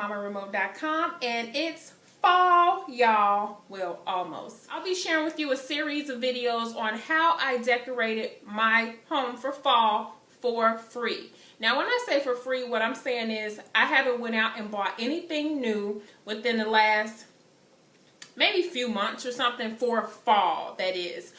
FallMamaRemote.com, and it's fall, y'all. Well, almost. I'll be sharing with you a series of videos on how I decorated my home for fall for free. Now, when I say for free, what I'm saying is I haven't went out and bought anything new within the last maybe few months or something for fall, that is.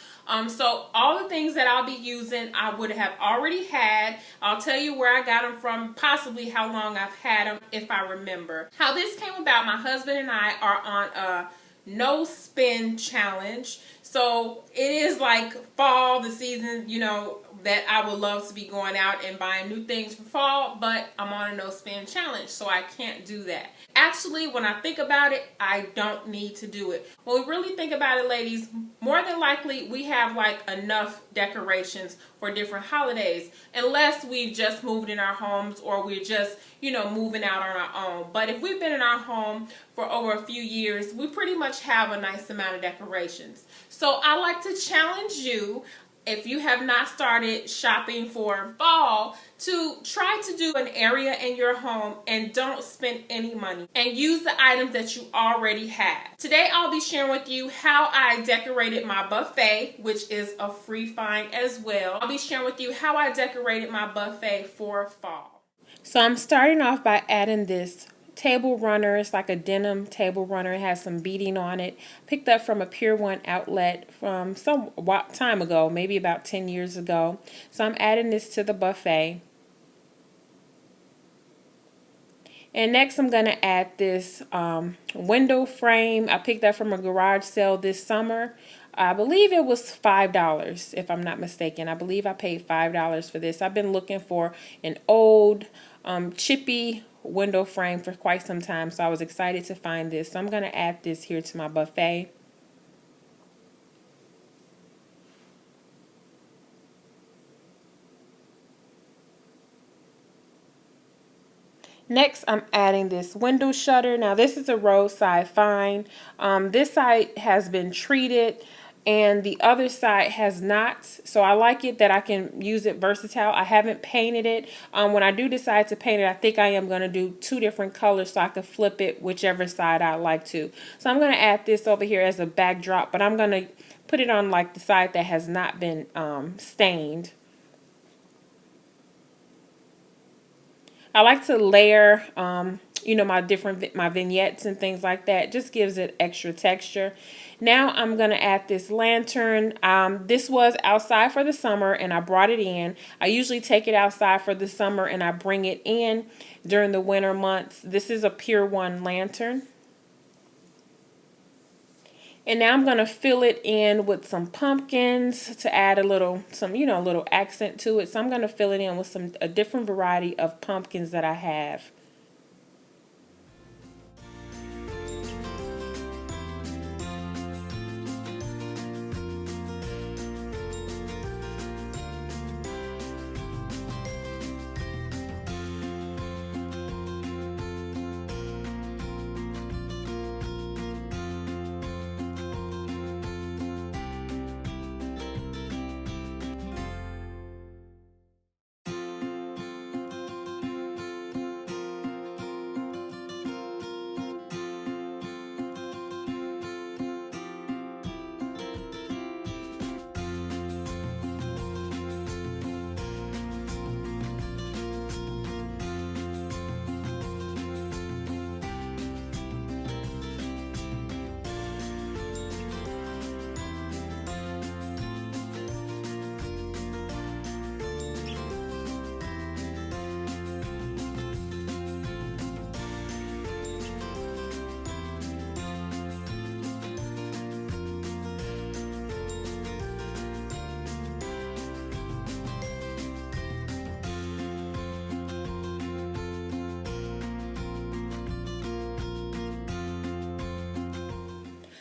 So all the things that I'll be using, I would have already had. I'll tell you where I got them from, possibly how long I've had them, if I remember. How this came about, my husband and I are on a no spend challenge. So it is like fall, the season, you know, that I would love to be going out and buying new things for fall, but I'm on a no spend challenge, so I can't do that. Actually, when I think about it, I don't need to do it. When we really think about it, ladies, more than likely we have like enough decorations for different holidays, unless we've just moved in our homes or we're just, you know, moving out on our own. But if we've been in our home for over a few years, we pretty much have a nice amount of decorations. So I like to challenge you, if you have not started shopping for fall, to try to do an area in your home and don't spend any money and use the items that you already have. Today I'll be sharing with you how I decorated my buffet, which is a free find as well. I'll be sharing with you how I decorated my buffet for fall. So I'm starting off by adding this table runner. It's like a denim table runner. It has some beading on it. Picked up from a Pier 1 outlet from some time ago, maybe about 10 years ago. So I'm adding this to the buffet. And next I'm going to add this window frame. I picked that from a garage sale this summer. I believe it was $5, if I'm not mistaken. I believe I paid $5 for this. I've been looking for an old, chippy window frame for quite some time, so I was excited to find this. So I'm going to add this here to my buffet. Next, I'm adding this window shutter. Now, this is a roadside find. This side has been treated and the other side has not. So I like it that I can use it versatile. I haven't painted it. When I do decide to paint it, I think I am going to do 2 different colors so I can flip it whichever side I like to. So I'm going to add this over here as a backdrop, but I'm going to put it on like the side that has not been stained. I like to layer, you know, my vignettes and things like that. Just gives it extra texture. Now I'm going to add this lantern. This was outside for the summer and I brought it in. I usually take it outside for the summer and I bring it in during the winter months. This is a Pier 1 lantern. And now I'm going to fill it in with some pumpkins to add a little accent to it. So I'm going to fill it in with a different variety of pumpkins that I have.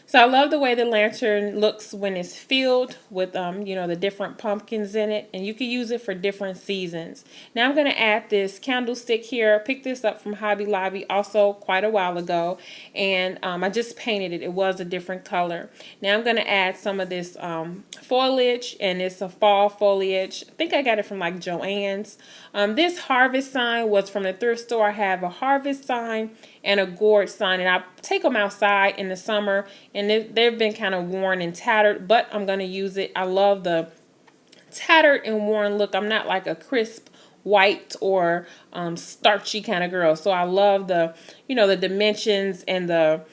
So I love the way the lantern looks when it's filled with, the different pumpkins in it. And you can use it for different seasons. Now I'm going to add this candlestick here. I picked this up from Hobby Lobby also quite a while ago. And I just painted it. It was a different color. Now I'm going to add some of this foliage. And it's a fall foliage. I think I got it from like Joann's. This harvest sign was from the thrift store. I have a harvest sign and a gourd sign. And I take them outside in the summer, and they've been kind of worn and tattered, but I'm going to use it. I love the tattered and worn look. I'm not like a crisp white or starchy kind of girl. So I love the, you know, the dimensions and the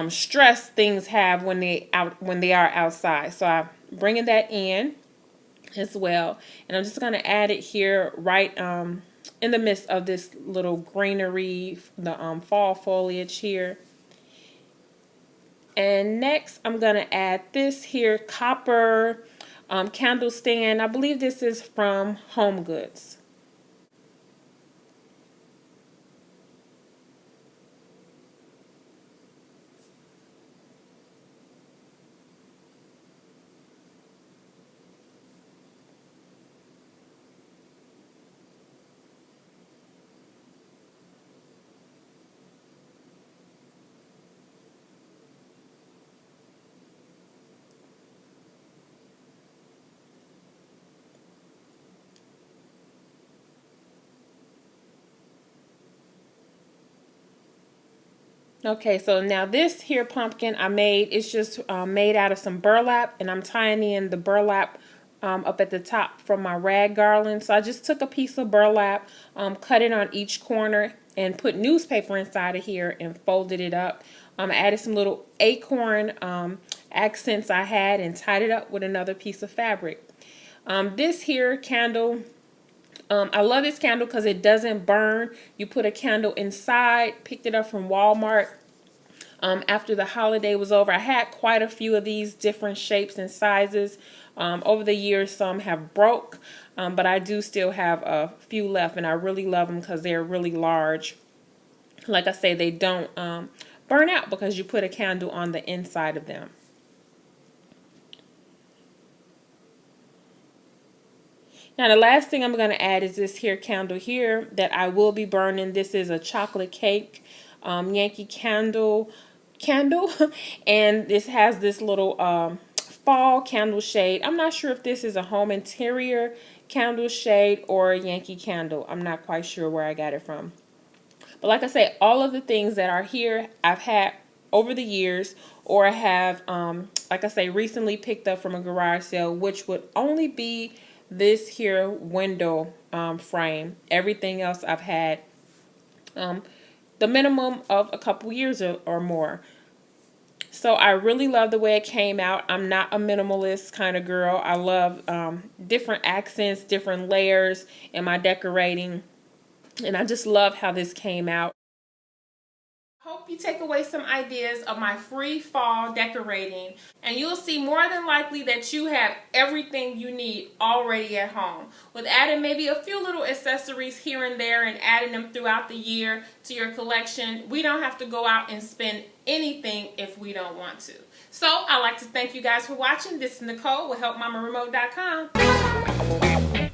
stress things have when they are outside. So I'm bringing that in as well, and I'm just going to add it here right in the midst of this little greenery, the fall foliage here. And next I'm going to add this here copper candle stand. I believe this is from Home Goods. Okay, so now this here pumpkin I made, it's just made out of some burlap, and I'm tying in the burlap up at the top from my rag garland. So I just took a piece of burlap, cut it on each corner, and put newspaper inside of here and folded it up. I added some little acorn accents I had and tied it up with another piece of fabric. This here candle, I love this candle because it doesn't burn. You put a candle inside, picked it up from Walmart after the holiday was over. I had quite a few of these different shapes and sizes. Over the years, some have broke, but I do still have a few left, and I really love them because they're really large. Like I say, they don't burn out because you put a candle on the inside of them. Now the last thing I'm going to add is this here candle here that I will be burning. This is a chocolate cake Yankee candle, and this has this little fall candle shade. I'm not sure if this is a home interior candle shade or a Yankee candle. I'm not quite sure where I got it from. But like I say, all of the things that are here I've had over the years, or I have, like I say, recently picked up from a garage sale, which would only be this here window frame. Everything else I've had the minimum of a couple years or more. So I really love the way it came out. I'm not a minimalist kind of girl. I love different accents, different layers in my decorating, and I just love how this came out. Hope you take away some ideas of my free fall decorating, and you'll see more than likely that you have everything you need already at home, with adding maybe a few little accessories here and there and adding them throughout the year to your collection. We don't have to go out and spend anything if we don't want to. So I'd like to thank you guys for watching. This is Nicole with HelpMamaRemote.com.